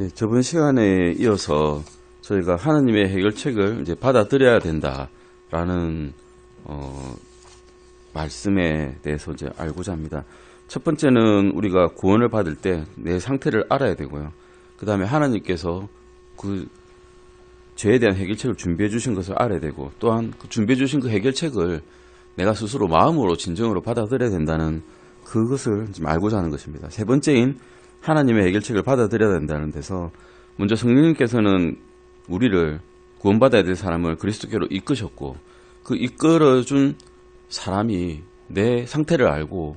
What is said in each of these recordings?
네, 저번 시간에 이어서 저희가 하나님의 해결책을 이제 받아들여야 된다라는 말씀에 대해서 이제 알고자 합니다. 첫 번째는 우리가 구원을 받을 때 내 상태를 알아야 되고요. 그 다음에 하나님께서 그 죄에 대한 해결책을 준비해 주신 것을 알아야 되고, 또한 그 준비해 주신 그 해결책을 내가 스스로 마음으로 진정으로 받아들여야 된다는 그것을 좀 알고자 하는 것입니다. 세 번째인 하나님의 해결책을 받아들여야 된다는 데서 먼저 성령님께서는 우리를 구원받아야 될 사람을 그리스도께로 이끄셨고, 그 이끌어준 사람이 내 상태를 알고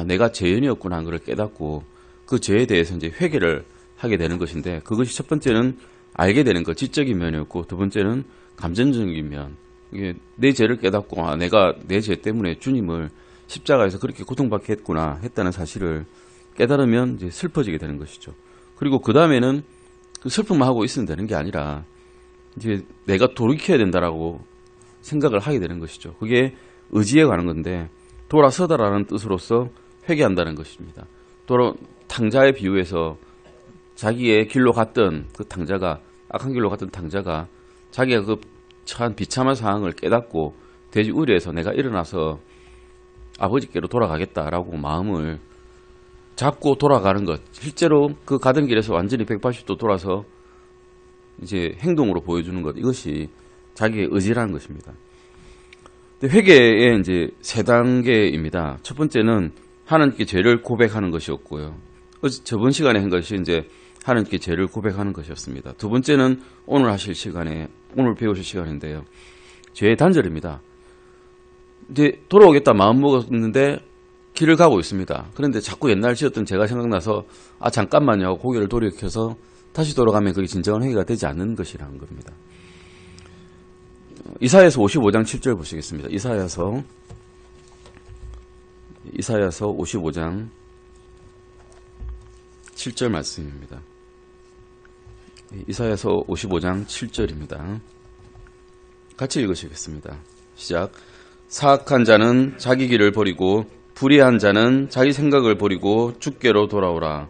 내가 죄인이었구나 하는 것을 깨닫고 그 죄에 대해서 이제 회개를 하게 되는 것인데, 그것이 첫 번째는 알게 되는 것, 지적인 면이었고, 두 번째는 감정적인 면, 이게 내 죄를 깨닫고 내가 내 죄 때문에 주님을 십자가에서 그렇게 고통받게 했구나 했다는 사실을 깨달으면 이제 슬퍼지게 되는 것이죠. 그리고 그 다음에는 그 슬픔만 하고 있으면 되는 게 아니라 이제 내가 돌이켜야 된다라고 생각을 하게 되는 것이죠. 그게 의지에 관한 건데, 돌아서다라는 뜻으로서 회개한다는 것입니다. 또 탕자의 비유에서 자기의 길로 갔던 그 탕자가, 악한 길로 갔던 탕자가 자기가 그 처한 비참한 상황을 깨닫고 돼지 우리에서 내가 일어나서 아버지께로 돌아가겠다라고 마음을 잡고 돌아가는 것, 실제로 그 가던 길에서 완전히 180도 돌아서 이제 행동으로 보여주는 것, 이것이 자기의 의지라는 것입니다. 회개의 이제 세 단계입니다. 첫 번째는 하나님께 죄를 고백하는 것이었고요. 저번 시간에 한 것이 이제 하나님께 죄를 고백하는 것이었습니다. 두 번째는 오늘 배우실 시간인데요. 죄의 단절입니다. 이제 돌아오겠다 마음 먹었는데 길을 가고 있습니다. 그런데 자꾸 옛날 지었던 죄가 생각나서 잠깐만요 하고 고개를 돌이켜서 다시 돌아가면 그게 진정한 회개가 되지 않는 것이라는 겁니다. 이사야서 55장 7절 보시겠습니다. 이사야서 55장 7절 말씀입니다. 이사야서 55장 7절입니다. 같이 읽으시겠습니다. 시작. 사악한 자는 자기 길을 버리고 불의한 자는 자기 생각을 버리고 주께로 돌아오라.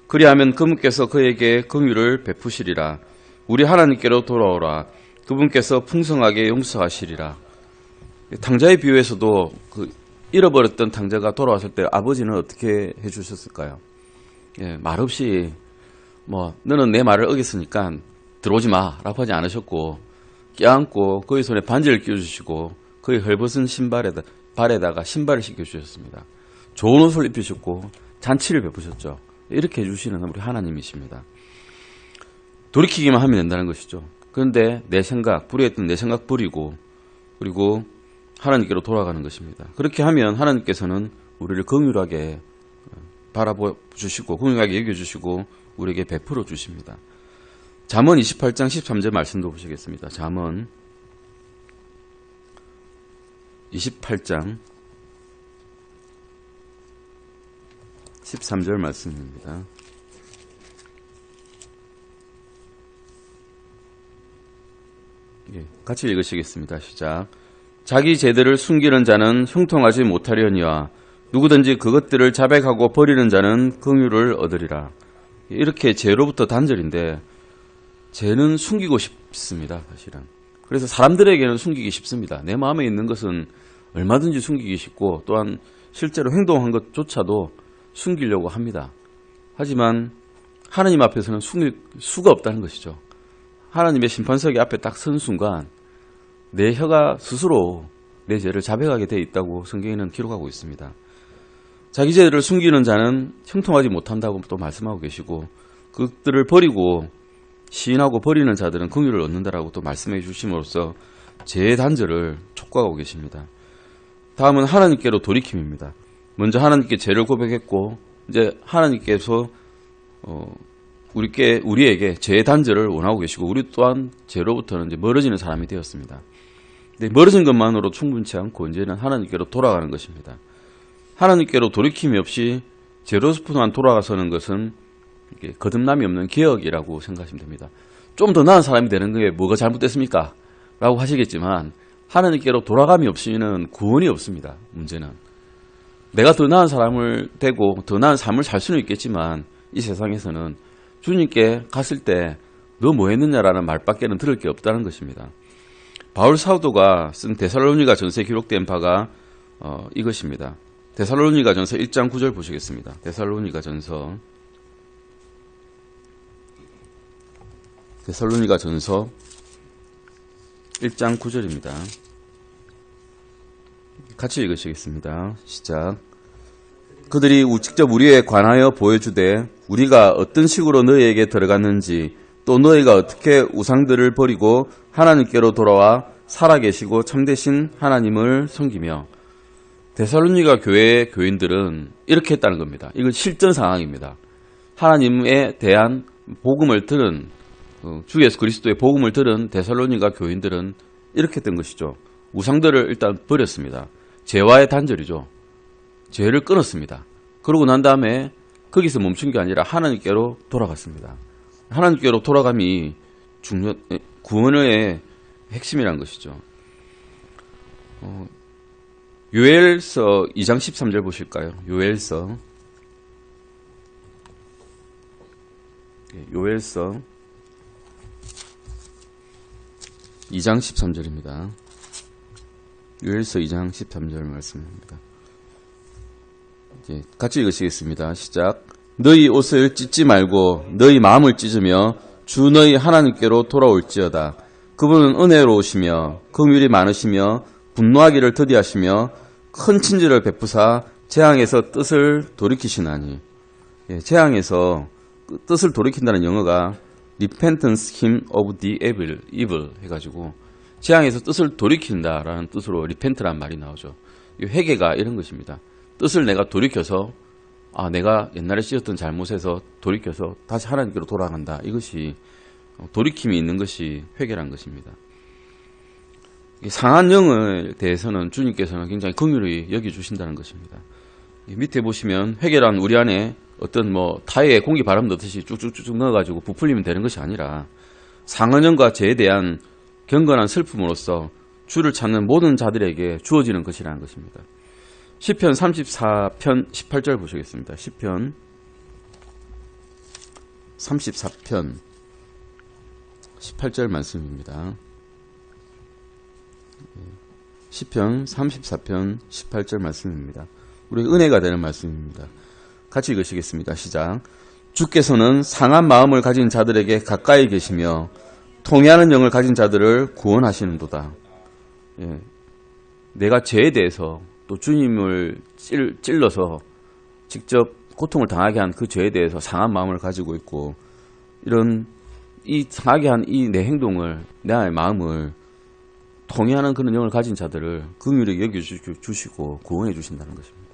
그리하면 그분께서 그에게 긍휼을 베푸시리라. 우리 하나님께로 돌아오라. 그분께서 풍성하게 용서하시리라. 탕자의 비유에서도 그 잃어버렸던 탕자가 돌아왔을 때 아버지는 어떻게 해주셨을까요? 말없이 너는 내 말을 어겼으니까 들어오지 마라고 하지 않으셨고, 껴안고 그의 손에 반지를 끼워주시고 그의 헐벗은 발에다가 신발을 씻겨주셨습니다. 좋은 옷을 입히셨고 잔치를 베푸셨죠. 이렇게 해주시는 우리 하나님이십니다. 돌이키기만 하면 된다는 것이죠. 그런데 내 생각, 불의했던 내 생각 버리고, 그리고 하나님께로 돌아가는 것입니다. 그렇게 하면 하나님께서는 우리를 긍휼하게 바라보주시고 긍휼하게 여겨주시고 우리에게 베풀어 주십니다. 잠언 28장 13절 말씀도 보시겠습니다. 잠언 28장 13절 말씀입니다. 같이 읽으시겠습니다. 시작. 자기 죄들을 숨기는 자는 형통하지 못하려니와 누구든지 그것들을 자백하고 버리는 자는 긍휼을 얻으리라. 이렇게 죄로부터 단절인데, 죄는 숨기고 싶습니다. 사실은. 그래서 사람들에게는 숨기기 쉽습니다. 내 마음에 있는 것은 얼마든지 숨기기 쉽고, 또한 실제로 행동한 것조차도 숨기려고 합니다. 하지만 하나님 앞에서는 숨길 수가 없다는 것이죠. 하나님의 심판석에 앞에 딱 선 순간 내 혀가 스스로 내 죄를 자백하게 되어 있다고 성경에는 기록하고 있습니다. 자기 죄를 숨기는 자는 형통하지 못한다고 또 말씀하고 계시고, 그들을 버리고 시인하고 버리는 자들은 긍휼을 얻는다라고 또 말씀해 주심으로써 죄의 단절을 촉구하고 계십니다. 다음은 하나님께로 돌이킴입니다. 먼저 하나님께 죄를 고백했고, 이제 하나님께서 우리에게 죄의 단절을 원하고 계시고, 우리 또한 죄로부터는 이제 멀어지는 사람이 되었습니다. 근데 멀어진 것만으로 충분치 않고 이제는 하나님께로 돌아가는 것입니다. 하나님께로 돌이킴이 없이 죄로부터만 돌아가서는 것은 거듭남이 없는 개혁이라고 생각하시면 됩니다. 좀 더 나은 사람이 되는 게 뭐가 잘못됐습니까? 라고 하시겠지만, 하나님께로 돌아감이 없이는 구원이 없습니다. 문제는 내가 더 나은 사람을 되고 더 나은 삶을 살 수는 있겠지만, 이 세상에서는 주님께 갔을 때 너 뭐 했느냐라는 말밖에는 들을 게 없다는 것입니다. 바울 사도가 쓴 데살로니가 전서에 기록된 바가 이것입니다. 데살로니가 전서 1장 9절 보시겠습니다. 데살로니가 전서 1장 9절입니다. 같이 읽으시겠습니다. 시작. 그들이 직접 우리에 관하여 보여주되 우리가 어떤 식으로 너희에게 들어갔는지 또 너희가 어떻게 우상들을 버리고 하나님께로 돌아와 살아계시고 참되신 하나님을 섬기며. 데살로니가 교회의 교인들은 이렇게 했다는 겁니다. 이건 실전 상황입니다. 하나님에 대한 복음을 들은 주 예수 그리스도의 복음을 들은 데살로니가 교인들은 이렇게 된 것이죠. 우상들을 일단 버렸습니다. 죄와의 단절이죠. 죄를 끊었습니다. 그러고 난 다음에 거기서 멈춘 게 아니라 하나님께로 돌아갔습니다. 하나님께로 돌아감이 구원의 핵심이라는 것이죠. 요엘서 2장 13절 보실까요? 요엘서 2장 13절입니다. 요엘서 2장 13절 말씀입니다. 같이 읽으시겠습니다. 시작. 너희 옷을 찢지 말고 너희 마음을 찢으며 주 너희 하나님께로 돌아올지어다. 그분은 은혜로우시며 긍휼이 많으시며 분노하기를 더디하시며 큰 친절을 베푸사 재앙에서 뜻을 돌이키시나니. 재앙에서 뜻을 돌이킨다는 영어가 repentance him of the evil 해가지고 재앙에서 뜻을 돌이킨다라는 뜻으로 repent라는 말이 나오죠. 이 회개가 이런 것입니다. 뜻을 내가 돌이켜서 내가 옛날에 씌었던 잘못에서 돌이켜서 다시 하나님께로 돌아간다. 이것이 돌이킴이 있는 것이 회개라는 것입니다. 상한 영에 대해서는 주님께서는 굉장히 긍휼히 여겨주신다는 것입니다. 밑에 보시면 회개란 우리 안에 어떤 타에 공기 바람 넣듯이 쭉쭉쭉 넣어가지고 부풀리면 되는 것이 아니라 상한 영과 죄에 대한 경건한 슬픔으로써 주를 찾는 모든 자들에게 주어지는 것이라는 것입니다. 시편 34편 18절 보시겠습니다. 시편 34편 18절 말씀입니다. 시편 34편 18절 말씀입니다. 우리 은혜가 되는 말씀입니다. 같이 읽으시겠습니다. 시작. 주께서는 상한 마음을 가진 자들에게 가까이 계시며 통회하는 영을 가진 자들을 구원하시는도다. 내가 죄에 대해서 또 주님을 찔러서 직접 고통을 당하게 한 그 죄에 대해서 상한 마음을 가지고 있고, 이런 상하게 한 이 내 행동을, 내 안의 마음을 통회하는 그런 영을 가진 자들을 긍휼히 여겨주시고 구원해 주신다는 것입니다.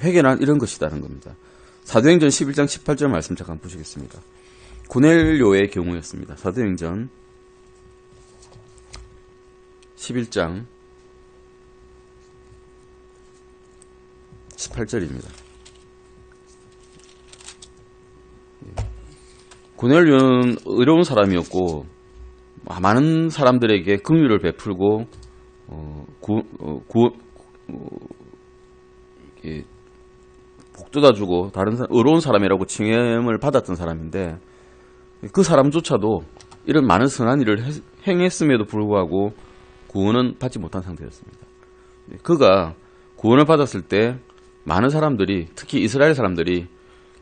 회개란 이런 것이라는 겁니다. 사도행전 11장 18절 말씀 잠깐 보시겠습니다. 고넬료의 경우였습니다. 사도행전 11장 18절입니다. 고넬료는 의로운 사람이었고 많은 사람들에게 긍휼을 베풀고 복돋아 주고 다른 의로운 사람이라고 칭함을 받았던 사람인데, 그 사람조차도 이런 많은 선한 일을 행했음에도 불구하고 구원은 받지 못한 상태였습니다. 그가 구원을 받았을 때 많은 사람들이, 특히 이스라엘 사람들이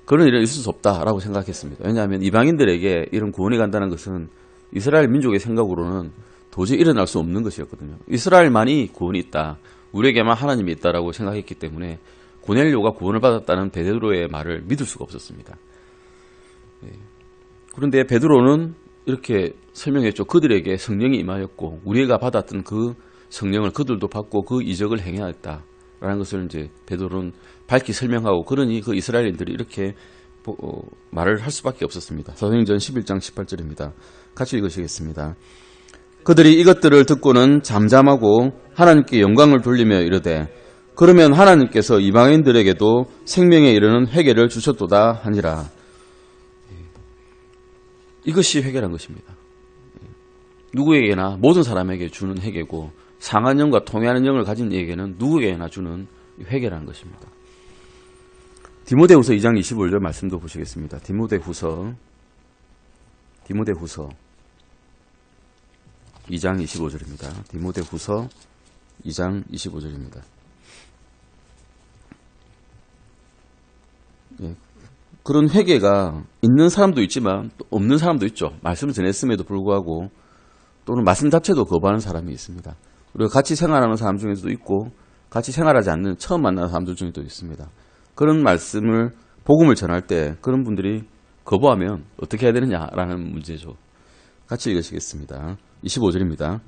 그런 일은 있을 수 없다라고 생각했습니다. 왜냐하면 이방인들에게 이런 구원이 간다는 것은 이스라엘 민족의 생각으로는 도저히 일어날 수 없는 것이었거든요. 이스라엘만이 구원이 있다, 우리에게만 하나님이 있다라고 생각했기 때문에 고넬료가 구원을 받았다는 베드로의 말을 믿을 수가 없었습니다. 그런데 베드로는 이렇게 설명했죠. 그들에게 성령이 임하였고 우리가 받았던 그 성령을 그들도 받고 그 이적을 행해야 했다라는 것을 이제 베드로는 밝히 설명하고, 그러니 그 이스라엘인들이 이렇게 말을 할 수밖에 없었습니다. 사도행전 11장 18절입니다. 같이 읽으시겠습니다. 그들이 이것들을 듣고는 잠잠하고 하나님께 영광을 돌리며 이르되, 그러면 하나님께서 이방인들에게도 생명에 이르는 회개를 주셨도다 하니라. 이것이 회개란 것입니다. 누구에게나, 모든 사람에게 주는 회개고, 상한 영과 통회하는 영을 가진 이에게는 누구에게나 주는 회개라는 것입니다. 디모데후서 2장 25절 말씀도 보시겠습니다. 디모데후서 디모데후서 2장 25절입니다. 디모데후서 2장 25절입니다. 예, 그런 회개가 있는 사람도 있지만 또 없는 사람도 있죠. 말씀을 전했음에도 불구하고 또는 말씀 자체도 거부하는 사람이 있습니다. 우리가 같이 생활하는 사람 중에서도 있고 같이 생활하지 않는 처음 만나는 사람들 중에도 있습니다. 그런 말씀을 복음을 전할 때 그런 분들이 거부하면 어떻게 해야 되느냐라는 문제죠. 같이 읽으시겠습니다. 25절입니다.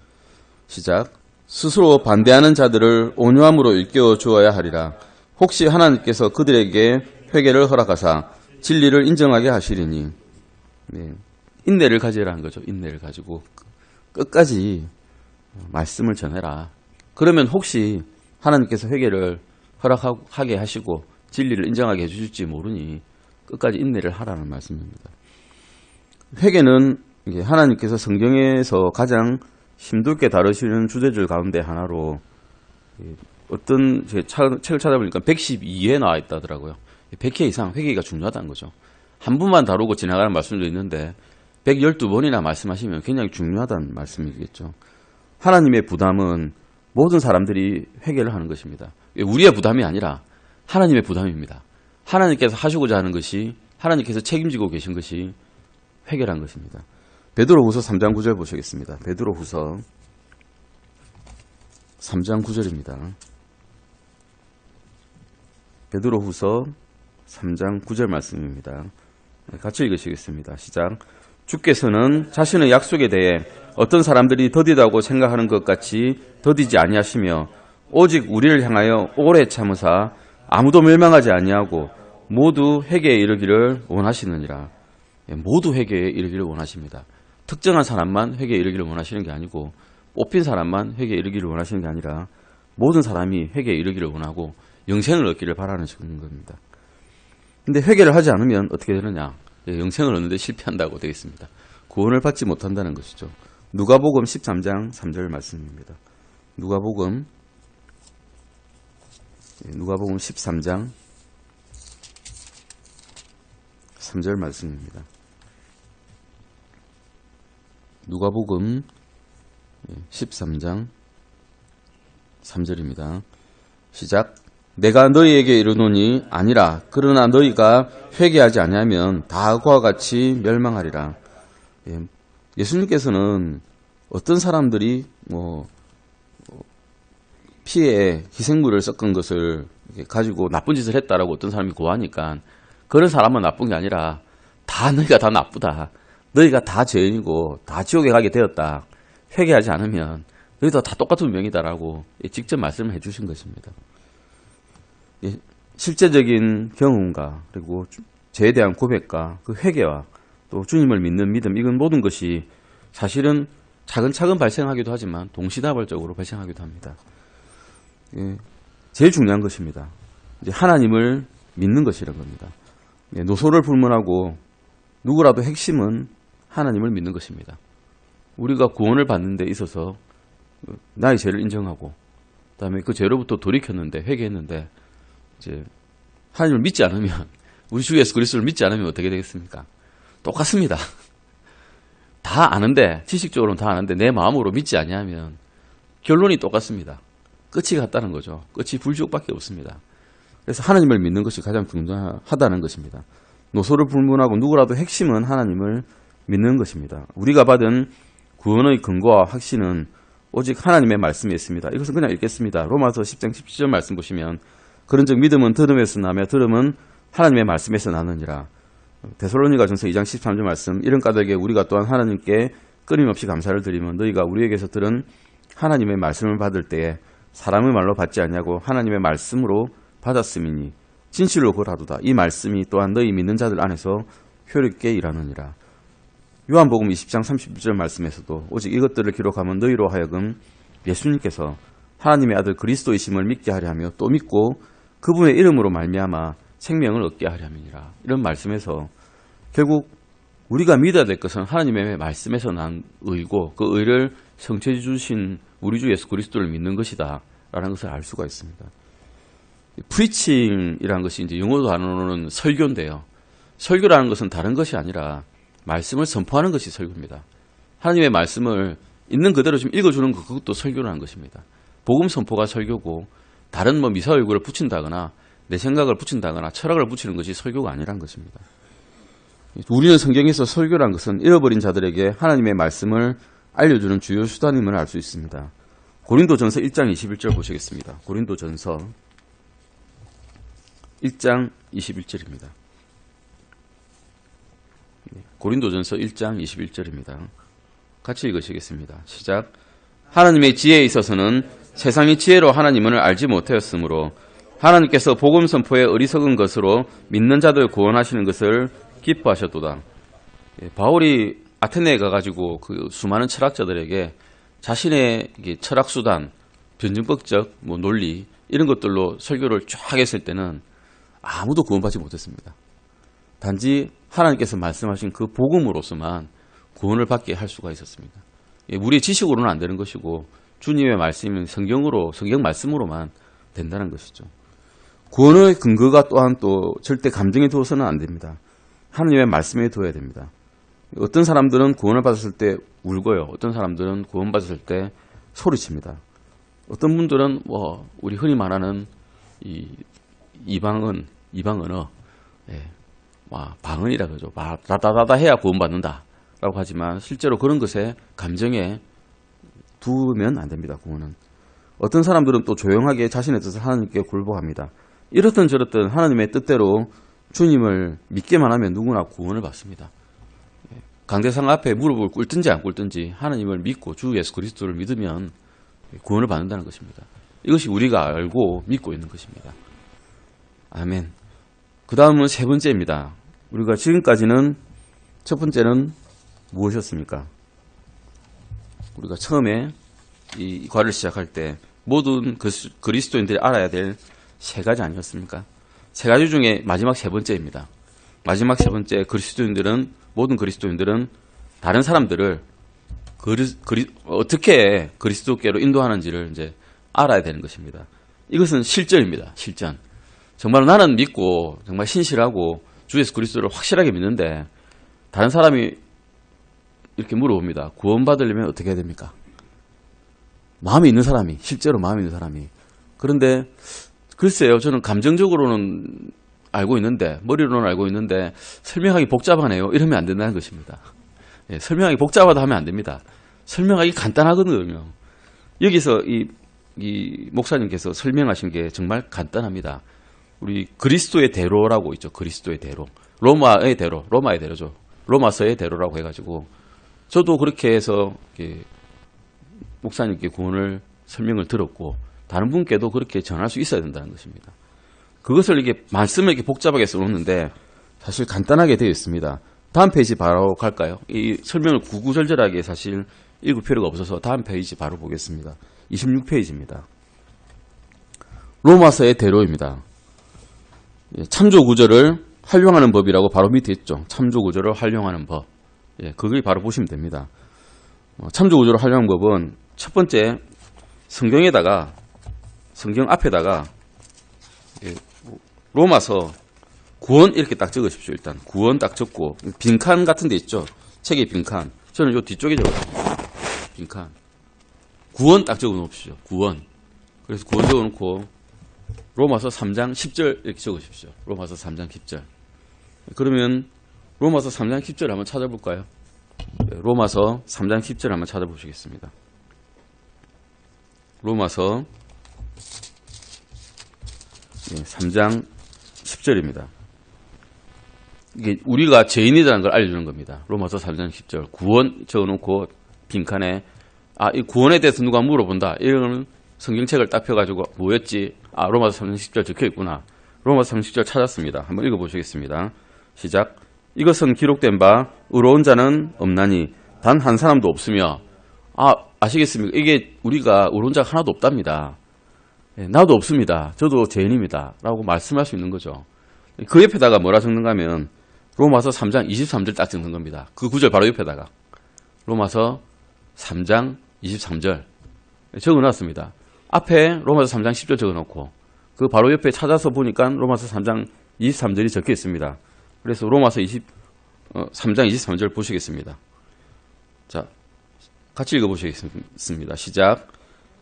시작. 스스로 반대하는 자들을 온유함으로 일깨워 주어야 하리라. 혹시 하나님께서 그들에게 회개를 허락하사 진리를 인정하게 하시리니. 네. 인내를 가지라는 거죠. 인내를 가지고 끝까지 말씀을 전해라. 그러면 혹시 하나님께서 회개를 허락하게 하시고 진리를 인정하게 해주실지 모르니 끝까지 인내를 하라는 말씀입니다. 회개는 하나님께서 성경에서 가장 심도 있게 다루시는 주제들 가운데 하나로 어떤 책을 찾아보니까 112회 나와 있다더라고요. 100회 이상 회개가 중요하다는 거죠. 한 분만 다루고 지나가는 말씀도 있는데 112번이나 말씀하시면 굉장히 중요하다는 말씀이겠죠. 하나님의 부담은 모든 사람들이 회개를 하는 것입니다. 우리의 부담이 아니라 하나님의 부담입니다. 하나님께서 하시고자 하는 것이 하나님께서 책임지고 계신 것이 회개란 것입니다. 베드로후서 3장 9절 보시겠습니다. 베드로후서 3장 9절입니다. 베드로후서 3장 9절 말씀입니다. 같이 읽으시겠습니다. 시작. 주께서는 자신의 약속에 대해 어떤 사람들이 더디다고 생각하는 것 같이 더디지 아니하시며 오직 우리를 향하여 오래 참으사 아무도 멸망하지 아니하고 모두 회개에 이르기를 원하시느니라. 모두 회개에 이르기를 원하십니다. 특정한 사람만 회개에 이르기를 원하시는 게 아니고 뽑힌 사람만 회개에 이르기를 원하시는 게 아니라 모든 사람이 회개에 이르기를 원하고 영생을 얻기를 바라는 겁니다. 근데 회개를 하지 않으면 어떻게 되느냐? 영생을 얻는데 실패한다고 되어 있습니다. 구원을 받지 못한다는 것이죠. 누가복음 13장 3절 말씀입니다. 누가복음 13장 3절 말씀입니다. 누가복음 13장 3절입니다. 시작. 내가 너희에게 이르노니 아니라 그러나 너희가 회개하지 아니하면 다 그와 같이 멸망하리라. 예수님께서는 어떤 사람들이 피에 희생물을 섞은 것을 가지고 나쁜 짓을 했다라고 어떤 사람이 고하니까 그런 사람은 나쁜 게 아니라 다 너희가 다 나쁘다. 너희가 다 죄인이고 다 지옥에 가게 되었다. 회개하지 않으면 너희도 다 똑같은 운명이다라고 직접 말씀을 해주신 것입니다. 실제적인 경험과 그리고 죄에 대한 고백과 그 회개와 또 주님을 믿는 믿음, 이건 모든 것이 사실은 차근차근 발생하기도 하지만 동시다발적으로 발생하기도 합니다. 제일 중요한 것입니다. 이제 하나님을 믿는 것이라는 겁니다. 노소를 불문하고 누구라도 핵심은 하나님을 믿는 것입니다. 우리가 구원을 받는 데 있어서 나의 죄를 인정하고 그다음에 그 죄로부터 돌이켰는데 회개했는데 이제 하나님을 믿지 않으면 우리 주 예수 그리스도를 믿지 않으면 어떻게 되겠습니까? 똑같습니다. 다 아는데 지식적으로는 다 아는데 내 마음으로 믿지 아니하면 결론이 똑같습니다. 끝이 같다는 거죠. 끝이 불지옥밖에 없습니다. 그래서 하나님을 믿는 것이 가장 중요하다는 것입니다. 노소를 불문하고 누구라도 핵심은 하나님을 믿는 것입니다. 우리가 받은 구원의 근거와 확신은 오직 하나님의 말씀에 있습니다. 이것은 그냥 읽겠습니다. 로마서 10장 17절 말씀 보시면 그런즉 믿음은 들음에서 나며 들음은 하나님의 말씀에서 나느니라. 데살로니가전서 2장 13절 말씀. 이런 까닭에 우리가 또한 하나님께 끊임없이 감사를 드리면 너희가 우리에게서 들은 하나님의 말씀을 받을 때에 사람의 말로 받지 아니하고 하나님의 말씀으로 받았음이니 진실로 그러하도다. 이 말씀이 또한 너희 믿는 자들 안에서 효력있게 일하느니라. 요한복음 20장 32절 말씀에서도 오직 이것들을 기록하면 너희로 하여금 예수님께서 하나님의 아들 그리스도이심을 믿게 하려 하며 또 믿고 그분의 이름으로 말미암아 생명을 얻게 하려 함이니라. 이런 말씀에서 결국 우리가 믿어야 될 것은 하나님의 말씀에서 난 의고 그 의를 성취해 주신 우리 주 예수 그리스도를 믿는 것이다 라는 것을 알 수가 있습니다. 프리칭이라는 것이 이제 영어로 단어로는 설교인데요. 설교라는 것은 다른 것이 아니라 말씀을 선포하는 것이 설교입니다. 하나님의 말씀을 있는 그대로 좀 읽어주는 것, 그것도 설교라는 것입니다. 복음 선포가 설교고 다른 뭐 미사 얼굴을 붙인다거나 내 생각을 붙인다거나 철학을 붙이는 것이 설교가 아니란 것입니다. 우리는 성경에서 설교란 것은 잃어버린 자들에게 하나님의 말씀을 알려주는 주요 수단임을 알 수 있습니다. 고린도전서 1장 21절 보시겠습니다. 고린도전서 1장 21절입니다. 고린도전서 1장 21절입니다. 같이 읽으시겠습니다. 시작. 하나님의 지혜에 있어서는 세상의 지혜로 하나님을 알지 못하였으므로 하나님께서 복음 선포에 어리석은 것으로 믿는 자들 구원하시는 것을 기뻐하셨도다. 바울이 아테네에 가가지고 그 수많은 철학자들에게 자신의 철학 수단, 변증법적 논리 이런 것들로 설교를 쫙 했을 때는 아무도 구원받지 못했습니다. 단지 하나님께서 말씀하신 그 복음으로서만 구원을 받게 할 수가 있었습니다. 우리의 지식으로는 안 되는 것이고 주님의 말씀은 성경으로, 성경 말씀으로만 된다는 것이죠. 구원의 근거가 또한 또 절대 감정에 두어서는 안 됩니다. 하나님의 말씀에 두어야 됩니다. 어떤 사람들은 구원을 받았을 때 울고요. 어떤 사람들은 구원 받았을 때 소리칩니다. 어떤 분들은 우리 흔히 말하는 이방 언어, 방언이라 그러죠. 다다다다 해야 구원 받는다라고 하지만 실제로 그런 것에 감정에 두면 안 됩니다. 구원은. 어떤 사람들은 또 조용하게 자신의 뜻을 하나님께 굴복합니다. 이렇든 저렇든 하나님의 뜻대로 주님을 믿기만 하면 누구나 구원을 받습니다. 강대상 앞에 무릎을 꿇든지 안 꿇든지 하나님을 믿고 주 예수 그리스도를 믿으면 구원을 받는다는 것입니다. 이것이 우리가 알고 믿고 있는 것입니다. 아멘. 그 다음은 세 번째입니다. 우리가 지금까지는 첫 번째는 무엇이었습니까? 우리가 처음에 이 과를 시작할 때 모든 그리스도인들이 알아야 될 세 가지 아니었습니까? 세 가지 중에 마지막 세 번째입니다. 마지막 세 번째, 모든 그리스도인들은 다른 사람들을 어떻게 그리스도께로 인도하는지를 이제 알아야 되는 것입니다. 이것은 실전입니다. 실전. 정말 나는 믿고 정말 신실하고 주 예수 그리스도를 확실하게 믿는데 다른 사람이 이렇게 물어봅니다. 구원받으려면 어떻게 해야 됩니까? 마음이 있는 사람이, 실제로 마음이 있는 사람이. 그런데 글쎄요, 저는 감정적으로는 알고 있는데, 머리로는 알고 있는데 설명하기 복잡하네요. 이러면 안 된다는 것입니다. 설명하기 복잡하다 하면 안 됩니다. 설명하기 간단하거든요. 여기서 이 목사님께서 설명하신 게 정말 간단합니다. 우리 그리스도의 대로라고 있죠. 그리스도의 대로. 로마의 대로죠. 로마서의 대로라고 해가지고 저도 그렇게 해서 목사님께 구원을 설명을 들었고 다른 분께도 그렇게 전할 수 있어야 된다는 것입니다. 그것을 말씀을 이렇게 복잡하게 써놓는데 사실 간단하게 되어 있습니다. 다음 페이지 바로 갈까요? 이 설명을 구구절절하게 사실 읽을 필요가 없어서 다음 페이지 바로 보겠습니다. 26페이지입니다. 로마서의 대로입니다. 참조 구절을 활용하는 법이라고 바로 밑에 있죠. 참조 구절을 활용하는 법. 그걸 바로 보시면 됩니다. 참조 구절을 활용하는 법은 첫 번째 성경 앞에다가 로마서 구원 이렇게 딱 적으십시오. 일단 구원 딱 적고 빈칸 같은 데 있죠. 책의 빈칸. 저는 요 뒤쪽에 적었습니다. 빈칸. 구원 딱 적어 놓으십시오. 구원. 그래서 구원 적어 놓고 로마서 3장 10절 이렇게 적으십시오. 로마서 3장 10절. 그러면 로마서 3장 10절 한번 찾아볼까요? 로마서 3장 10절 한번 찾아보시겠습니다. 로마서 3장 10절입니다. 이게 우리가 죄인이라는 걸 알려주는 겁니다. 로마서 3장 10절. 구원 적어놓고 빈칸에 이 구원에 대해서 누가 물어본다. 이런 성경책을 딱 펴가지고 뭐였지? 로마서 3장 10절 적혀있구나. 로마서 3장 10절 찾았습니다. 한번 읽어보시겠습니다. 시작. 이것은 기록된 바 의로운 자는 없나니 단 한 사람도 없으며 아시겠습니까? 이게 우리가 의로운 자가 하나도 없답니다. 나도 없습니다. 저도 죄인입니다. 라고 말씀할 수 있는 거죠. 그 옆에다가 뭐라 적는가 하면 로마서 3장 23절 딱 적는 겁니다. 그 구절 바로 옆에다가 로마서 3장 23절 적어놨습니다. 앞에 로마서 3장 10절 적어놓고 그 바로 옆에 찾아서 보니까 로마서 3장 23절이 적혀 있습니다. 그래서 로마서 3장 23절 보시겠습니다. 자, 같이 읽어보시겠습니다. 시작.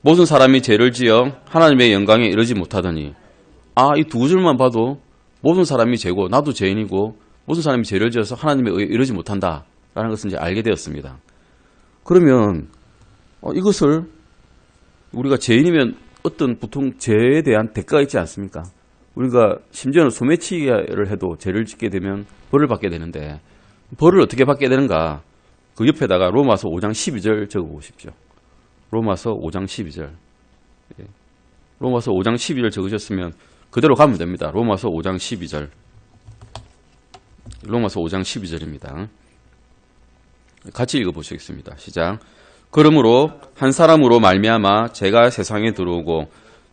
모든 사람이 죄를 지어 하나님의 영광에 이르지 못하더니. 이 두 구절만 봐도 모든 사람이 죄고 나도 죄인이고 모든 사람이 죄를 지어서 하나님의 의에 이르지 못한다라는 것을 이제 알게 되었습니다. 그러면 이것을 우리가 죄인이면 어떤 보통 죄에 대한 대가가 있지 않습니까? 우리가 심지어는 소매치기를 해도 죄를 짓게 되면 벌을 받게 되는데 벌을 어떻게 받게 되는가? 그 옆에다가 로마서 5장 12절 적어보십시오. 로마서 5장 12절. 로마서 5장 12절 적으셨으면 그대로 가면 됩니다. 로마서 5장 12절. 로마서 5장 12절입니다. 같이 읽어보시겠습니다. 시작. 그러므로 한 사람으로 말미암아 죄가 세상에 들어오고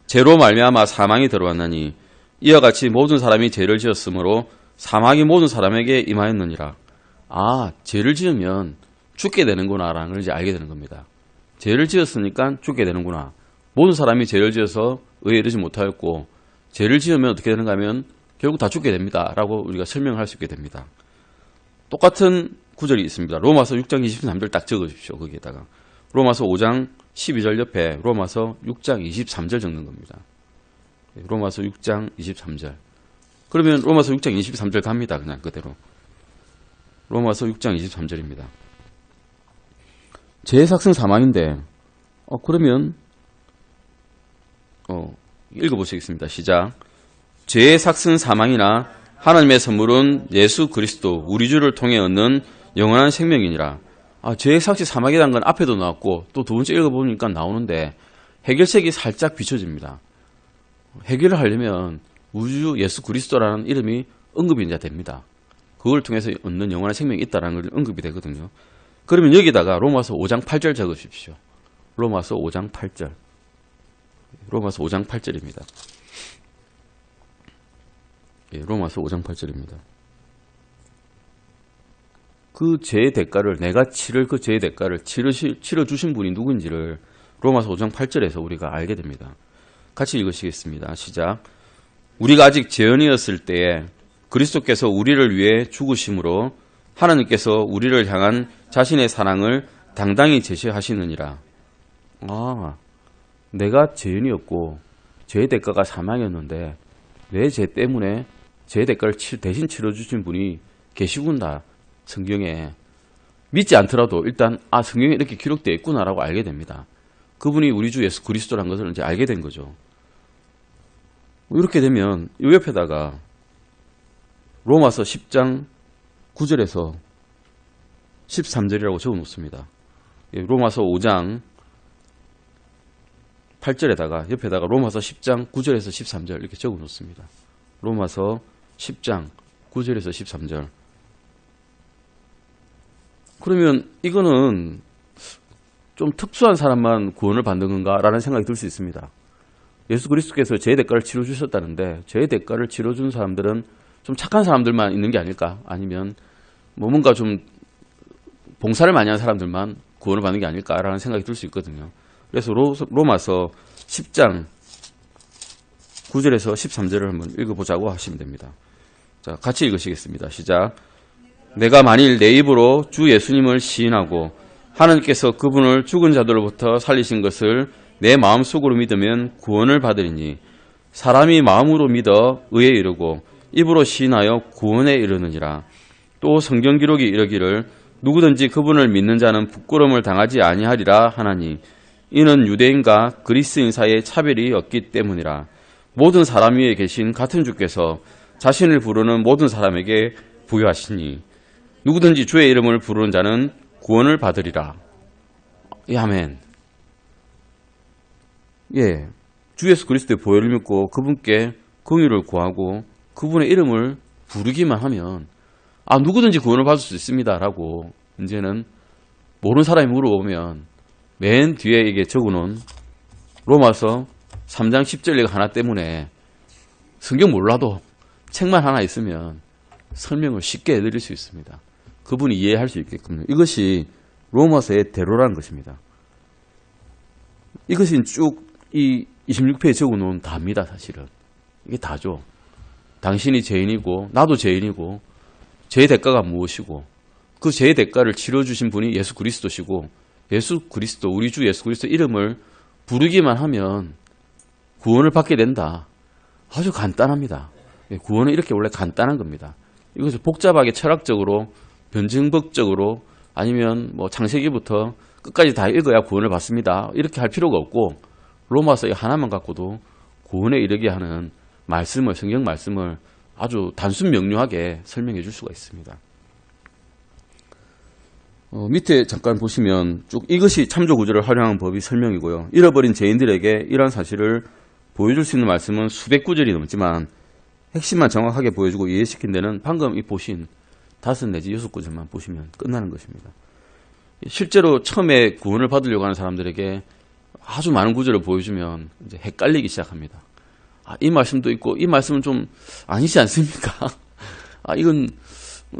죄로 말미암아 사망이 들어왔나니 이와 같이 모든 사람이 죄를 지었으므로 사망이 모든 사람에게 임하였느니라. 죄를 지으면 죽게 되는구나 라는 걸 이제 알게 되는 겁니다. 죄를 지었으니까 죽게 되는구나. 모든 사람이 죄를 지어서 의에 이르지 못하였고 죄를 지으면 어떻게 되는가 하면 결국 다 죽게 됩니다 라고 우리가 설명할 수 있게 됩니다. 똑같은 구절이 있습니다. 로마서 6장 23절 딱 적으십시오. 거기에다가 로마서 5장 12절 옆에 로마서 6장 23절 적는 겁니다. 로마서 6장 23절. 그러면 로마서 6장 23절 갑니다. 그냥 그대로. 로마서 6장 23절입니다. 죄의 삭은 사망인데 그러면 읽어보시겠습니다. 시작. 죄의 삭은 사망이나 하나님의 선물은 예수 그리스도 우리 주를 통해 얻는 영원한 생명이니라. 죄의 삭이 사망이라는 건 앞에도 나왔고 또 두 번째 읽어보니까 나오는데 해결책이 살짝 비춰집니다. 해결을 하려면 우주 예수 그리스도라는 이름이 언급이 이제 됩니다. 그걸 통해서 얻는 영원한 생명이 있다는 걸 언급이 되거든요. 그러면 여기다가 로마서 5장 8절 적으십시오. 로마서 5장 8절. 로마서 5장 8절입니다. 로마서 5장 8절입니다. 그 죄의 대가를 내가 치를 그 죄의 대가를 치러주신 분이 누군지를 로마서 5장 8절에서 우리가 알게 됩니다. 같이 읽으시겠습니다. 시작. 우리가 아직 죄인이었을 때에 그리스도께서 우리를 위해 죽으심으로 하나님께서 우리를 향한 자신의 사랑을 당당히 제시하시느니라. 내가 죄인이었고 죄의 대가가 사망이었는데 내 죄 때문에 죄의 대가를 대신 치러주신 분이 계시구나. 성경에 믿지 않더라도 일단 성경에 이렇게 기록되어 있구나라고 알게 됩니다. 그분이 우리 주 예수 그리스도라는 것을 이제 알게 된 거죠. 이렇게 되면 이 옆에다가 로마서 10장 9절에서 13절이라고 적어 놓습니다. 로마서 5장 8절에다가 옆에다가 로마서 10장 9절에서 13절 이렇게 적어 놓습니다. 로마서 10장 9절에서 13절. 그러면 이거는 좀 특수한 사람만 구원을 받는 건가라는 생각이 들 수 있습니다. 예수 그리스도께서 죄의 대가를 치러주셨다는데 죄의 대가를 치러준 사람들은 좀 착한 사람들만 있는 게 아닐까? 아니면 뭔가 좀 봉사를 많이 한 사람들만 구원을 받는 게 아닐까라는 생각이 들 수 있거든요. 그래서 로마서 10장 9절에서 13절을 한번 읽어보자고 하시면 됩니다. 자, 같이 읽으시겠습니다. 시작. 내가 만일 내 입으로 주 예수님을 시인하고 하나님께서 그분을 죽은 자들로부터 살리신 것을 내 마음속으로 믿으면 구원을 받으리니 사람이 마음으로 믿어 의에 이르고 입으로 시인하여 구원에 이르느니라. 또 성경 기록이 이르기를 누구든지 그분을 믿는 자는 부끄러움을 당하지 아니하리라 하나니 이는 유대인과 그리스인 사이에 차별이 없기 때문이라. 모든 사람 위에 계신 같은 주께서 자신을 부르는 모든 사람에게 부여하시니 누구든지 주의 이름을 부르는 자는 구원을 받으리라. 아멘. 주 예수 그리스도의 보혈을 믿고 그분께 긍휼을 구하고 그분의 이름을 부르기만 하면 누구든지 구원을 받을 수 있습니다라고 이제는 모르는 사람이 물어보면 맨 뒤에 이게 적어놓은 로마서 3장 10절 하나 때문에 성경 몰라도 책만 하나 있으면 설명을 쉽게 해드릴 수 있습니다. 그분이 이해할 수 있게끔. 이것이 로마서의 대로라는 것입니다. 이것이 쭉 이 26페이지에 적어놓은 답니다. 사실은 이게 다죠. 당신이 죄인이고 나도 죄인이고 죄의 대가가 무엇이고 그 죄의 대가를 치러주신 분이 예수 그리스도시고 예수 그리스도, 우리 주 예수 그리스도 이름을 부르기만 하면 구원을 받게 된다. 아주 간단합니다. 구원은 이렇게 원래 간단한 겁니다. 이것을 복잡하게 철학적으로 변증법적으로 아니면 뭐 창세기부터 끝까지 다 읽어야 구원을 받습니다. 이렇게 할 필요가 없고 로마서 하나만 갖고도 구원에 이르게 하는 말씀을, 성경 말씀을 아주 단순 명료하게 설명해 줄 수가 있습니다. 밑에 잠깐 보시면 쭉 이것이 참조 구조를 활용한 법이 설명이고요. 잃어버린 죄인들에게 이러한 사실을 보여줄 수 있는 말씀은 수백 구절이 넘지만 핵심만 정확하게 보여주고 이해시킨 데는 방금 이 보신 5 내지 6구절만 보시면 끝나는 것입니다. 실제로 처음에 구원을 받으려고 하는 사람들에게 아주 많은 구절을 보여주면 이제 헷갈리기 시작합니다. 이 말씀도 있고 이 말씀은 좀 아니지 않습니까? 이건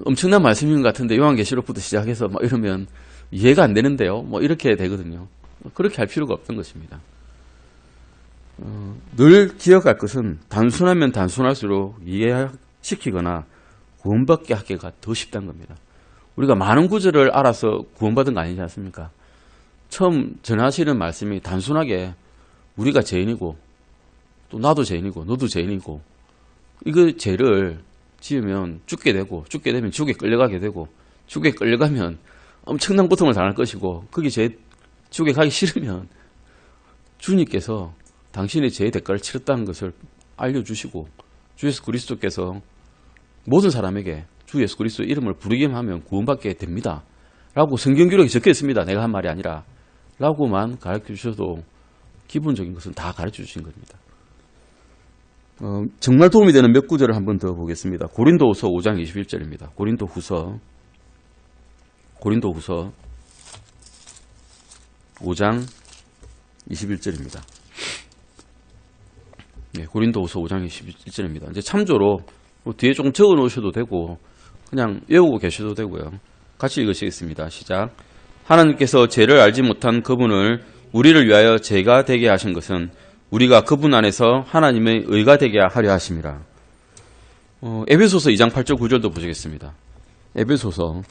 엄청난 말씀인 것 같은데 요한계시록부터 시작해서 막 이러면 이해가 안 되는데요. 뭐 이렇게 되거든요. 그렇게 할 필요가 없던 것입니다. 늘 기억할 것은 단순하면 단순할수록 이해시키거나 구원받게 하기가 더 쉽다는 겁니다. 우리가 많은 구절을 알아서 구원받은 거 아니지 않습니까? 처음 전하시는 말씀이 단순하게 우리가 죄인이고 또 나도 죄인이고 너도 죄인이고 이거 죄를 지으면 죽게 되고 죽게 되면 지옥에 끌려가게 되고 지옥에 끌려가면 엄청난 고통을 당할 것이고 거기 지옥에 가기 싫으면 주님께서 당신의 죄의 대가를 치렀다는 것을 알려주시고 주 예수 그리스도께서 모든 사람에게 주 예수 그리스도 이름을 부르기만 하면 구원받게 됩니다. 라고 성경 기록에 적혀 있습니다. 내가 한 말이 아니라 라고만 가르쳐 주셔도 기본적인 것은 다 가르쳐 주신 겁니다. 정말 도움이 되는 몇 구절을 한 번 더 보겠습니다. 고린도후서 5장 21절입니다. 고린도후서 5장 21절입니다. 네, 고린도후서 5장 21절입니다. 이제 참조로 뒤에 조금 적어 놓으셔도 되고 그냥 외우고 계셔도 되고요. 같이 읽으시겠습니다. 시작. 하나님께서 죄를 알지 못한 그분을 우리를 위하여 죄가 되게 하신 것은 우리가 그분 안에서 하나님의 의가 되게 하려 하심이라. 에베소서 2장 8절 9절도 보시겠습니다. 에베소서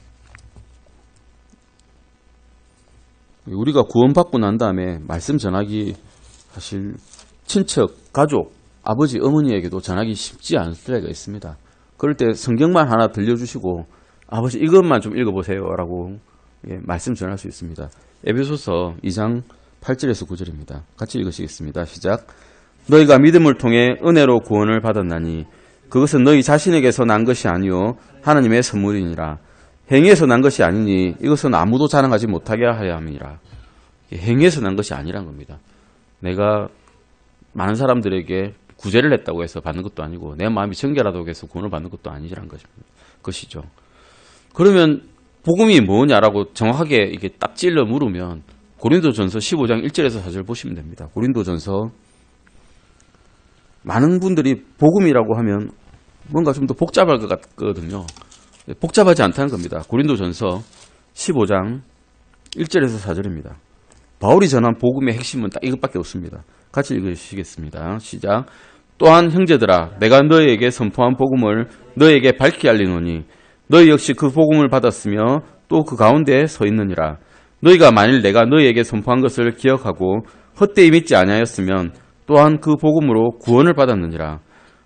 우리가 구원받고 난 다음에 말씀 전하기 사실 친척, 가족, 아버지, 어머니에게도 전하기 쉽지 않을 때가 있습니다. 그럴 때 성경만 하나 들려주시고 아버지 이것만 좀 읽어보세요 라고 말씀 전할 수 있습니다. 에베소서 2장 8절에서 9절입니다. 같이 읽으시겠습니다. 시작. 너희가 믿음을 통해 은혜로 구원을 받았나니 그것은 너희 자신에게서 난 것이 아니요 하나님의 선물이니라. 행위에서 난 것이 아니니 이것은 아무도 자랑하지 못하게 하려 함이라. 행위에서 난 것이 아니란 겁니다. 내가 많은 사람들에게 구제를 했다고 해서 받는 것도 아니고 내 마음이 정결하다고 해서 구원을 받는 것도 아니란 것이죠. 그러면 복음이 뭐냐라고 정확하게 이게 딱 찔러 물으면 고린도전서 15장 1절에서 4절 보시면 됩니다. 고린도전서 많은 분들이 복음이라고 하면 뭔가 좀 더 복잡할 것 같거든요. 복잡하지 않다는 겁니다. 고린도전서 15장 1절에서 4절입니다. 바울이 전한 복음의 핵심은 딱 이것밖에 없습니다. 같이 읽으시겠습니다. 시작. 또한 형제들아 내가 너희에게 선포한 복음을 너희에게 밝히 알리노니 너희 역시 그 복음을 받았으며 또 그 가운데에 서 있느니라. 너희가 만일 내가 너희에게 선포한 것을 기억하고 헛되이 믿지 아니하였으면 또한 그 복음으로 구원을 받았느니라.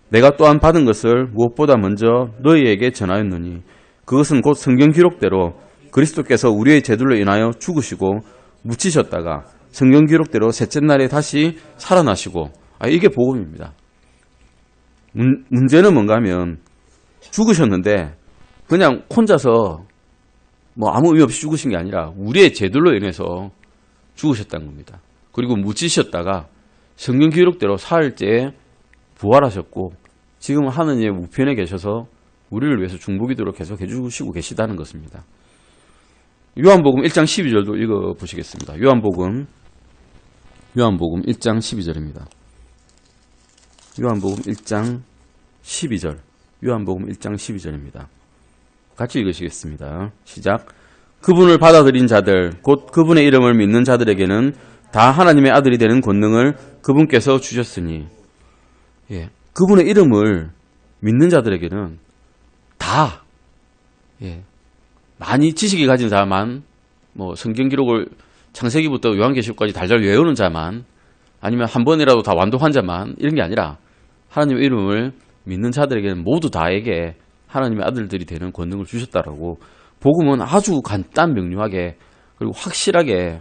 내가 또한 받은 것을 무엇보다 먼저 너희에게 전하였느니 그것은 곧 성경 기록대로 그리스도께서 우리의 죄들로 인하여 죽으시고 묻히셨다가 성경 기록대로 셋째 날에 다시 살아나시고 이게 복음입니다. 문제는 뭔가 하면 죽으셨는데 그냥 혼자서 뭐 아무 의미 없이 죽으신 게 아니라 우리의 죄들로 인해서 죽으셨다는 겁니다. 그리고 묻히셨다가 성경 기록대로 사흘째에 부활하셨고 지금 하느님의 우편에 계셔서 우리를 위해서 중보기도로 계속 해주시고 계시다는 것입니다. 요한복음 1장 12절도 읽어보시겠습니다. 요한복음 1장 12절입니다. 요한복음 1장 12절. 요한복음 1장 12절입니다. 같이 읽으시겠습니다. 시작. 그분을 받아들인 자들, 곧 그분의 이름을 믿는 자들에게는 다 하나님의 아들이 되는 권능을 그분께서 주셨으니, 그분의 이름을 믿는 자들에게는 다 예. 많이 지식이 가진 자만, 뭐 성경 기록을 창세기부터 요한계시록까지 달달 외우는 자만, 아니면 한 번이라도 다 완독한 자만, 이런 게 아니라 하나님의 이름을 믿는 자들에게는 모두 다에게 하나님의 아들들이 되는 권능을 주셨다라고 복음은 아주 간단 명료하게 그리고 확실하게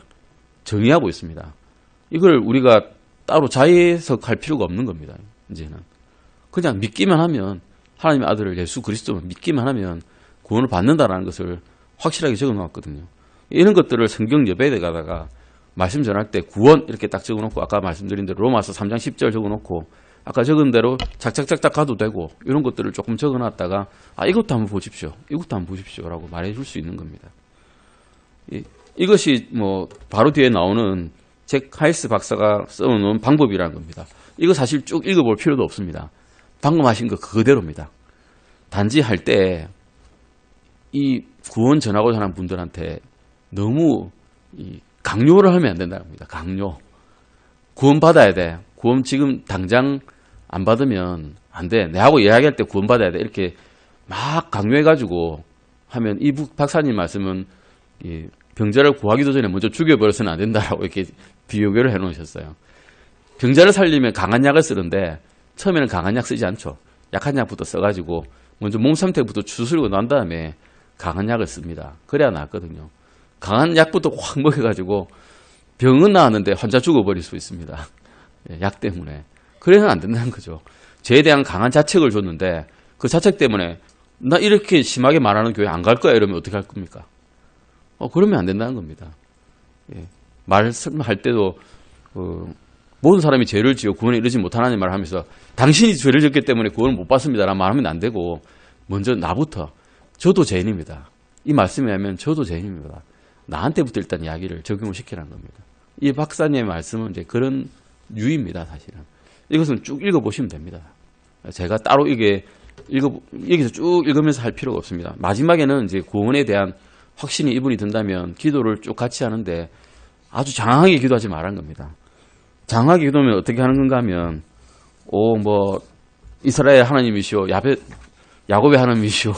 정의하고 있습니다. 이걸 우리가 따로 자의해석할 필요가 없는 겁니다. 이제는 그냥 믿기만 하면, 하나님의 아들을 예수 그리스도를 믿기만 하면 구원을 받는다라는 것을 확실하게 적어놓았거든요. 이런 것들을 성경 여백에 가다가 말씀 전할 때 구원 이렇게 딱 적어놓고, 아까 말씀드린 대로 로마서 3장 10절 적어놓고, 아까 적은 대로 작작작작 가도 되고, 이런 것들을 조금 적어놨다가 이것도 한번 보십시오, 이것도 한번 보십시오 라고 말해줄 수 있는 겁니다. 이것이 뭐 바로 뒤에 나오는 잭 하이스 박사가 써놓은 방법이라는 겁니다. 이거 사실 쭉 읽어볼 필요도 없습니다. 방금 하신 거 그대로입니다. 단지 할 때 이 구원 전하고자 하는 분들한테 너무 강요를 하면 안 된다는 겁니다. 강요. 구원 받아야 돼. 구원 지금 당장 안 받으면 안 돼. 내하고 이야기할 때 구원 받아야 돼. 이렇게 막 강요해가지고 하면, 이 박사님 말씀은 병자를 구하기도 전에 먼저 죽여버려서는 안 된다라고 이렇게 비유교를 해놓으셨어요. 병자를 살리면 강한 약을 쓰는데 처음에는 강한 약 쓰지 않죠. 약한 약부터 써가지고 먼저 몸 상태부터 추스리고 난 다음에 강한 약을 씁니다. 그래야 낫거든요. 강한 약부터 확 먹여가지고 병은 나았는데 환자 죽어버릴 수 있습니다. 약 때문에. 그래서는 안 된다는 거죠. 죄에 대한 강한 자책을 줬는데 그 자책 때문에 나 이렇게 심하게 말하는 교회 안 갈 거야 이러면 어떻게 할 겁니까? 그러면 안 된다는 겁니다. 말씀할 때도 모든 사람이 죄를 지어 구원에 이르지 못하는 말을 하면서 당신이 죄를 지었기 때문에 구원을 못 받습니다 라는 말하면 안 되고, 먼저 나부터 저도 죄인입니다. 이 말씀에 하면 저도 죄인입니다. 나한테부터 일단 이야기를 적용을 시키라는 겁니다. 이 박사님의 말씀은 이제 그런 유의입니다. 사실은 이것은 쭉 읽어보시면 됩니다. 제가 따로 여기서 쭉 읽으면서 할 필요가 없습니다. 마지막에는 이제 구원에 대한 확신이 이분이 든다면 기도를 쭉 같이 하는데 아주 장황하게 기도하지 말라는 겁니다. 장황하게 기도하면 어떻게 하는 건가 하면, 뭐 이스라엘 하나님이시오, 야곱의 하나님이시오,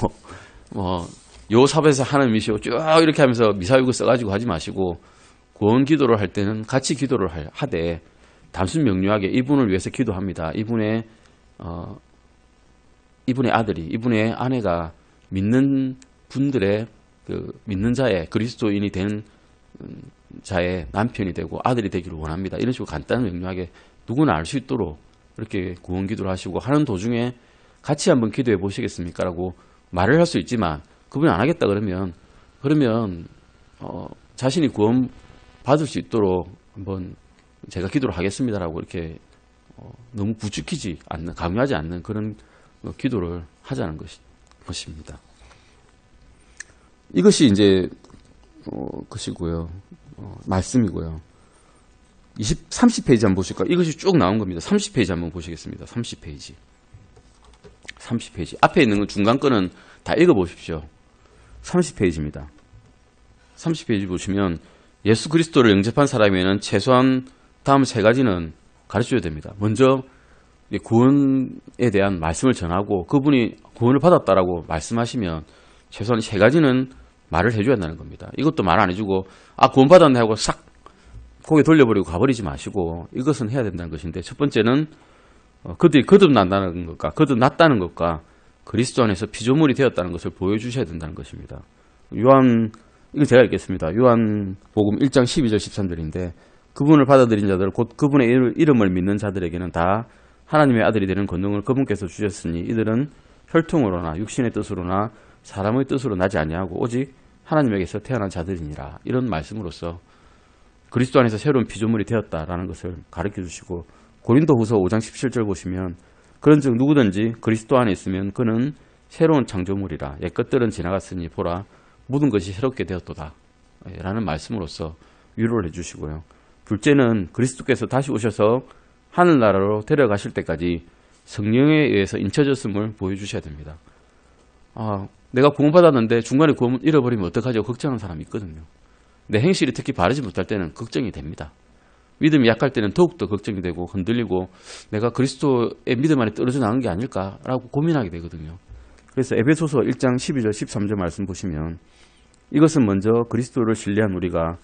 뭐 요삽에서 하나님이시오, 쭉 이렇게 하면서 미사유구 써가지고 하지 마시고, 구원 기도를 할 때는 같이 기도를 하되 단순 명료하게 이분을 위해서 기도합니다. 이분의 아들이, 이분의 아내가 믿는 분들의 믿는 자의 그리스도인이 된 자의 남편이 되고 아들이 되기를 원합니다. 이런 식으로 간단 명료하게 누구나 알 수 있도록 이렇게 구원 기도를 하시고, 하는 도중에 같이 한번 기도해 보시겠습니까? 라고 말을 할 수 있지만, 그분이 안 하겠다 그러면 자신이 구원 받을 수 있도록 한번 제가 기도를 하겠습니다라고 이렇게 너무 부추기지 않는, 강요하지 않는 그런 기도를 하자는 것입니다. 이것이 이제 것이고요. 말씀이고요. 30페이지 한번 보실까요? 이것이 쭉 나온 겁니다. 30페이지 한번 보시겠습니다. 30페이지. 앞에 있는 건 중간 거는 다 읽어보십시오. 30페이지입니다. 30페이지 보시면 예수 그리스도를 영접한 사람에는 최소한 다음 세 가지는 가르쳐줘야 됩니다. 먼저 구원에 대한 말씀을 전하고, 그분이 구원을 받았다라고 말씀하시면 최소한 세 가지는 말을 해줘야 한다는 겁니다. 이것도 말 안 해주고 구원 받았네 하고 싹 고개 돌려버리고 가버리지 마시고, 이것은 해야 된다는 것인데, 첫 번째는 그들이 거듭났다는 것과 그리스도 안에서 피조물이 되었다는 것을 보여주셔야 된다는 것입니다. 이거 제가 읽겠습니다. 요한복음 1장 12절 13절인데, 그분을 받아들인 자들 곧 그분의 이름을 믿는 자들에게는 다 하나님의 아들이 되는 권능을 그분께서 주셨으니 이들은 혈통으로나 육신의 뜻으로나 사람의 뜻으로 나지 아니하고 오직 하나님에게서 태어난 자들이니라. 이런 말씀으로써 그리스도 안에서 새로운 피조물이 되었다라는 것을 가르쳐 주시고, 고린도후서 5장 17절 보시면 그런즉 누구든지 그리스도 안에 있으면 그는 새로운 창조물이라. 옛것들은 지나갔으니 보라 모든 것이 새롭게 되었도다 라는 말씀으로써 위로를 해주시고요. 둘째는 그리스도께서 다시 오셔서 하늘나라로 데려가실 때까지 성령에 의해서 인쳐졌음을 보여주셔야 됩니다. 내가 구원받았는데 중간에 구원 잃어버리면 어떡하죠? 걱정하는 사람이 있거든요. 내 행실이 특히 바르지 못할 때는 걱정이 됩니다. 믿음이 약할 때는 더욱더 걱정이 되고 흔들리고 내가 그리스도의 믿음 안에 떨어져 나간 게 아닐까라고 고민하게 되거든요. 그래서 에베소서 1장 12절 13절 말씀 보시면 이것은 먼저 그리스도를 신뢰한 우리가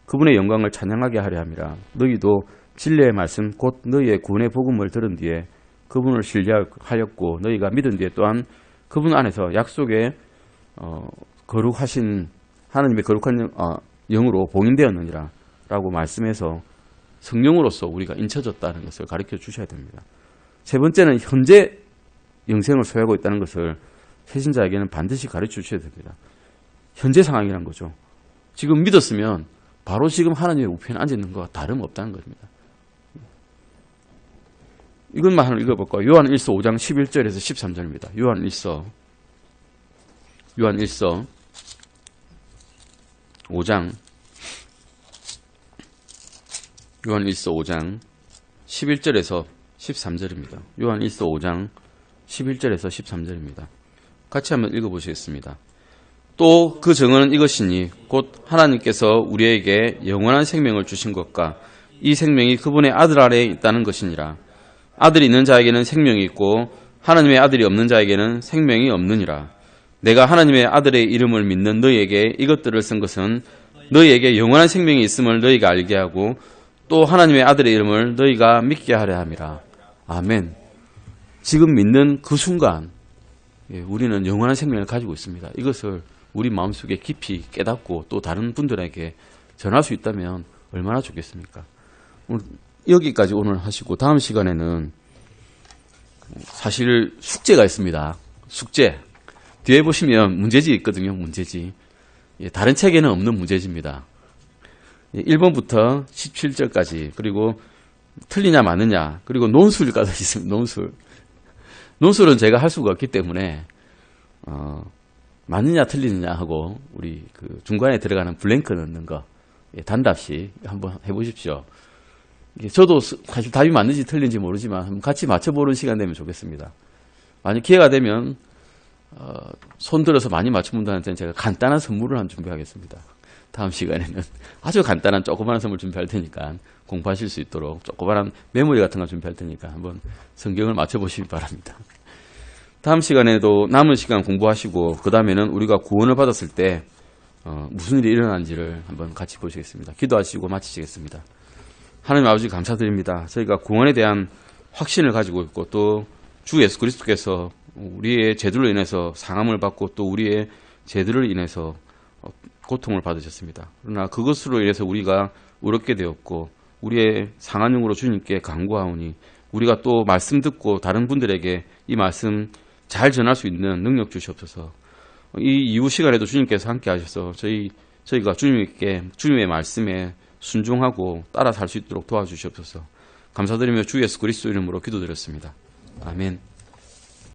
그분의 영광을 찬양하게 하려 함이라. 너희도 진리의 말씀 곧 너희의 구원의 복음을 들은 뒤에 그분을 신뢰하였고 너희가 믿은 뒤에 또한 그분 안에서 약속의 거룩하신 하나님의 거룩한 영으로 봉인되었느니라 라고 말씀해서 성령으로서 우리가 인쳐졌다는 것을 가르쳐 주셔야 됩니다. 세 번째는 현재 영생을 소유하고 있다는 것을 새신자에게는 반드시 가르쳐 주셔야 됩니다. 현재 상황이란 거죠. 지금 믿었으면 바로 지금 하나님의 우편에 앉아 있는 것과 다름없다는 겁니다. 이것만 하나 읽어볼까요? 요한 1서 5장 11절에서 13절입니다. 요한 1서 5장 11절에서 13절입니다. 요한 1서 5장 11절에서 13절입니다. 같이 한번 읽어보시겠습니다. 또 그 증언은 이것이니 곧 하나님께서 우리에게 영원한 생명을 주신 것과 이 생명이 그분의 아들 아래에 있다는 것이니라. 아들이 있는 자에게는 생명이 있고 하나님의 아들이 없는 자에게는 생명이 없느니라. 내가 하나님의 아들의 이름을 믿는 너희에게 이것들을 쓴 것은 너희에게 영원한 생명이 있음을 너희가 알게 하고 또 하나님의 아들의 이름을 너희가 믿게 하려 함이라. 아멘. 지금 믿는 그 순간 우리는 영원한 생명을 가지고 있습니다. 이것을 우리 마음속에 깊이 깨닫고 또 다른 분들에게 전할 수 있다면 얼마나 좋겠습니까? 여기까지 오늘 하시고 다음 시간에는 사실 숙제가 있습니다. 숙제. 뒤에 보시면 문제지 있거든요. 문제지. 다른 책에는 없는 문제지입니다. 1번부터 17절까지 그리고 틀리냐 마느냐 그리고 논술까지 있습니다. 논술은 제가 할 수가 없기 때문에 맞느냐 틀리느냐 하고 우리 그 중간에 들어가는 블랭크 넣는 거 단답시 한번 해보십시오. 저도 사실 답이 맞는지 틀린지 모르지만 같이 맞춰보는 시간 되면 좋겠습니다. 만약 기회가 되면 손 들어서 많이 맞춘 분들한테는 제가 간단한 선물을 한 준비하겠습니다. 다음 시간에는 아주 간단한 조그마한 선물 준비할 테니까 공부하실 수 있도록 조그마한 메모리 같은 거 준비할 테니까 한번 성경을 맞춰보시기 바랍니다. 다음 시간에도 남은 시간 공부하시고 그 다음에는 우리가 구원을 받았을 때 무슨 일이 일어난지를 한번 같이 보시겠습니다. 기도하시고 마치시겠습니다. 하나님 아버지 감사드립니다. 저희가 구원에 대한 확신을 가지고 있고 또 주 예수 그리스도께서 우리의 죄들로 인해서 상함을 받고 또 우리의 죄들을 인해서 고통을 받으셨습니다. 그러나 그것으로 인해서 우리가 의롭게 되었고 우리의 상한 영으로 주님께 간구하오니 우리가 또 말씀 듣고 다른 분들에게 이 말씀 잘 전할 수 있는 능력 주시옵소서. 이 이후 시간에도 주님께서 함께 하셔서 저희가 주님의 말씀에 순종하고 따라 살 수 있도록 도와주시옵소서. 감사드리며 주 예수 그리스도 이름으로 기도드렸습니다. 아멘.